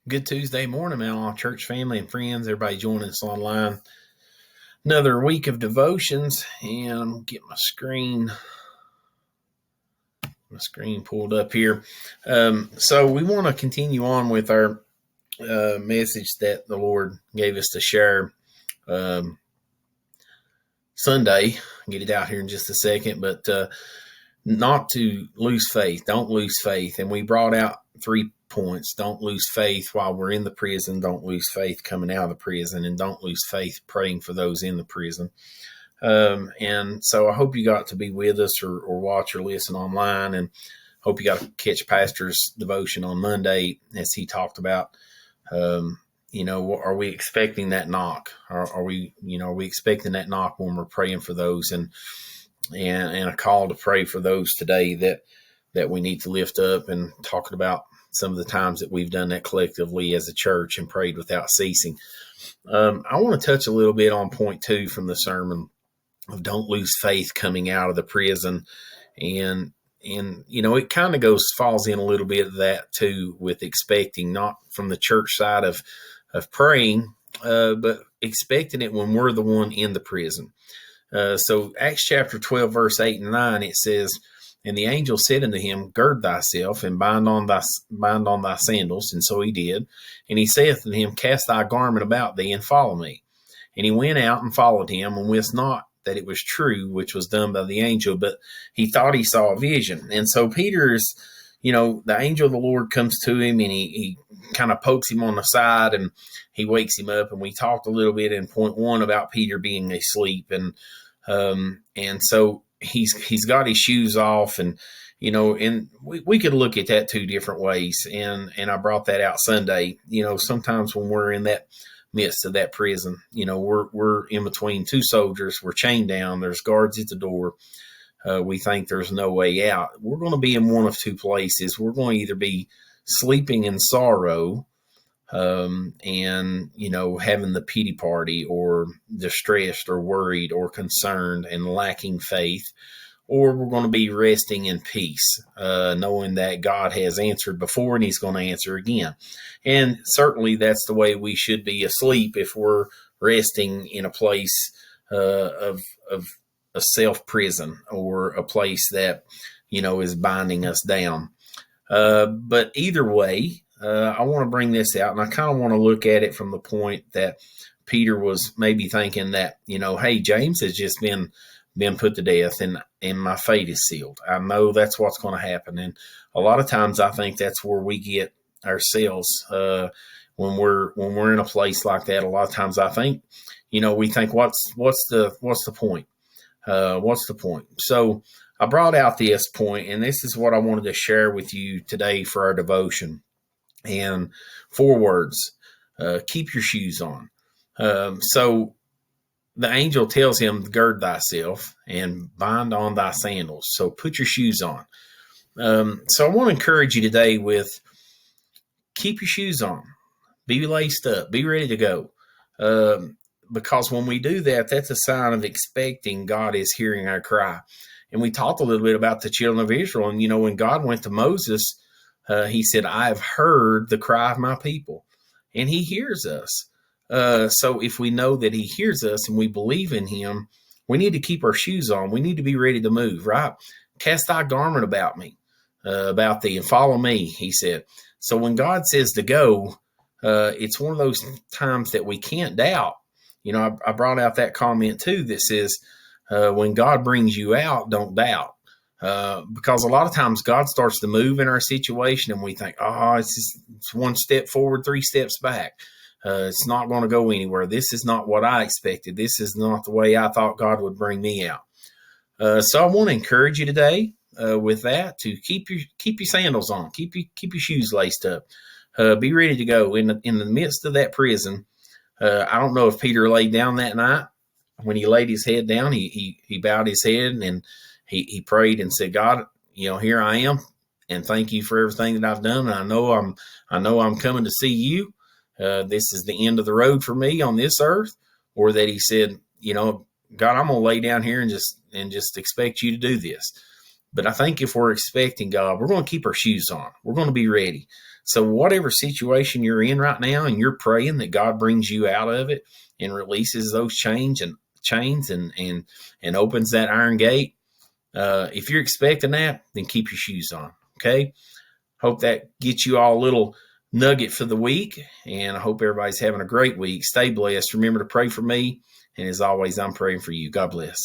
Good Tuesday morning, man, all church family and friends, everybody joining us online. Another week of devotions, and I'm gonna get my screen pulled up here. So we want to continue on with our message that the Lord gave us to share Sunday. I'll get it out here in just a second, but not to lose faith. Don't lose faith. And we brought out 3 points. Don't lose faith while we're in the prison. Don't lose faith coming out of the prison. And don't lose faith praying for those in the prison. And so I hope you got to be with us or watch or listen online. And hope you got to catch Pastor's devotion on Monday as he talked about, are we expecting that knock? Are we expecting that knock when we're praying for those? And a call to pray for those today that we need to lift up, and talking about some of the times that we've done that collectively as a church and prayed without ceasing. I want to touch a little bit on point 2 from the sermon of don't lose faith coming out of the prison. And it kind of falls in a little bit of that too, with expecting, not from the church side of praying, but expecting it when we're the one in the prison. So Acts chapter 12, verse 8 and 9, it says, "And the angel said unto him, Gird thyself, and bind on thy sandals. And so he did. And he saith unto him, Cast thy garment about thee, and follow me. And he went out and followed him, and wist not that it was true, which was done by the angel, but he thought he saw a vision." And so Peter's, the angel of the Lord comes to him, and he kind of pokes him on the side, and he wakes him up. And we talked a little bit in point 1 about Peter being asleep. And so he's got his shoes off, and we could look at that 2 different ways. And I brought that out Sunday. Sometimes when we're in that midst of that prison, we're in between 2 soldiers, we're chained down, there's guards at the door. We think there's no way out. We're going to be in one of 2 places. We're going to either be sleeping in sorrow, and having the pity party, or distressed or worried or concerned and lacking faith, or we're going to be resting in peace, knowing that God has answered before and he's going to answer again. And certainly that's the way we should be asleep, if we're resting in a place of a self prison, or a place that is binding us down. But either way, I want to bring this out, and I kind of want to look at it from the point that Peter was maybe thinking that, hey, James has just been put to death, and my fate is sealed. I know that's what's going to happen. And a lot of times I think that's where we get ourselves when we're in a place like that. A lot of times I think, we think, what's the point? What's the point? So I brought out this point, and this is what I wanted to share with you today for our devotion. And 4 words: keep your shoes on. So the angel tells him, gird thyself and bind on thy sandals. So put your shoes on. So I want to encourage you today with keep your shoes on, be laced up, be ready to go. Because when we do that, that's a sign of expecting God is hearing our cry. And we talked a little bit about the children of Israel. And, when God went to Moses, he said, I have heard the cry of my people, and he hears us. So if we know that he hears us and we believe in him, we need to keep our shoes on. We need to be ready to move, right? Cast thy garment about thee, and follow me, he said. So when God says to go, it's one of those times that we can't doubt. I brought out that comment too that says, when God brings you out, don't doubt. Because a lot of times God starts to move in our situation, and we think, it's 1 step forward, 3 steps back. It's not going to go anywhere. This is not what I expected. This is not the way I thought God would bring me out. So I want to encourage you today with that, to keep your sandals on, keep your shoes laced up, be ready to go in the midst of that prison. I don't know if Peter laid down that night. When he laid his head down, he bowed his head, and he prayed and said, God, here I am, and thank you for everything that I've done. And I know I'm coming to see you. This is the end of the road for me on this earth. Or that he said, God, I'm going to lay down here and just expect you to do this. But I think if we're expecting God, we're going to keep our shoes on. We're going to be ready. So whatever situation you're in right now, and you're praying that God brings you out of it and releases those chains and opens that iron gate. If you're expecting that, then keep your shoes on. Okay. Hope that gets you all a little nugget for the week. And I hope everybody's having a great week. Stay blessed. Remember to pray for me. And as always, I'm praying for you. God bless.